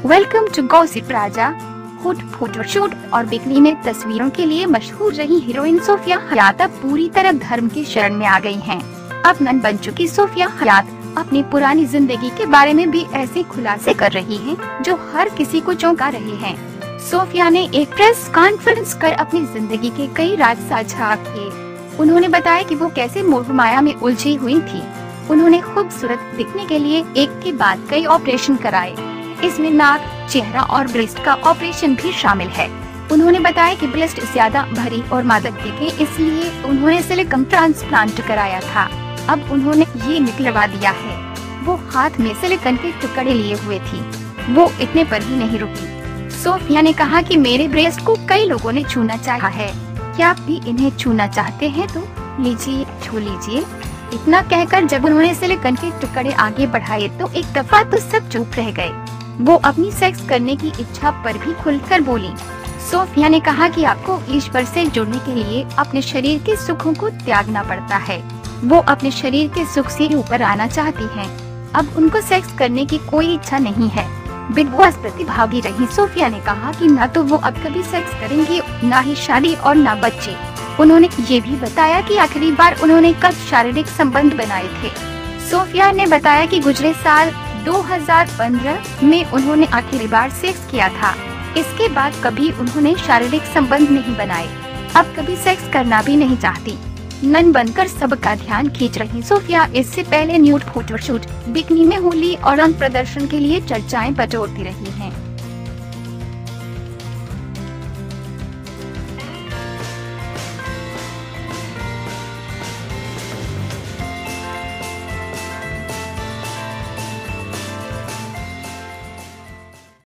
Welcome to gossip Raja. हुड photoshoot और bikini में तस्वीरों के लिए मशहूर रही हीरोइन सोफिया हयात अब पूरी तरह धर्म की शरण में आ गई हैं। अब नन बन चुकी सोफिया हयात अपनी पुरानी जिंदगी के बारे में भी ऐसे खुलासे कर रही हैं, जो हर किसी को चौंका रहे हैं। सोफिया ने एक प्रेस कॉन्फ्रेंस कर अपनी जिंदगी के कई राज साझा किए। उन्होंने बताया कि वो कैसे मोह माया में उलझी हुई थी। उन्होंने खूबसूरत दिखने के लिए एक के बाद कई ऑपरेशन कराए। इसमें नाक, चेहरा और ब्रेस्ट का ऑपरेशन भी शामिल है। उन्होंने बताया कि ब्रेस्ट ज्यादा भरी और मादक दिखे, इसलिए उन्होंने सिलिकॉन ट्रांसप्लांट कराया था। अब उन्होंने ये निकलवा दिया है। वो हाथ में सिलिकॉन के टुकड़े लिए हुए थी। वो इतने पर ही नहीं रुकी। सोफिया ने कहा कि मेरे ब्रेस्ट को कई लोगों ने छूना चाहा है। क्या आप भी इन्हें छूना चाहते हैं तो लीजिए, छू लीजिए। इतना कहकर जब उन्होंने सिलिकॉन के टुकड़े आगे बढ़ाए तो एक दफा तो सब चुप रह गए। वो अपनी सेक्स करने की इच्छा पर भी खुलकर बोली। सोफिया ने कहा कि आपको ईश्वर से जुड़ने के लिए अपने शरीर के सुखों को त्यागना पड़ता है। वो अपने शरीर के सुख से ऊपर आना चाहती हैं। अब उनको सेक्स करने की कोई इच्छा नहीं है। बिग बॉस प्रतिभागी रही सोफिया ने कहा कि न तो वो अब कभी सेक्स करेंगी, न ही शादी और न बच्चे। उन्होंने ये भी बताया कि आखिरी बार उन्होंने कब शारीरिक संबंध बनाए थे। सोफिया ने बताया कि गुजरे साल 2015 में उन्होंने आखिरी बार सेक्स किया था। इसके बाद कभी उन्होंने शारीरिक संबंध नहीं बनाए। अब कभी सेक्स करना भी नहीं चाहती। नन बनकर सबका ध्यान खींच रही सोफिया इससे पहले न्यूड फोटोशूट, बिकनी में होली और रंग प्रदर्शन के लिए चर्चाएं बटोरती रही हैं।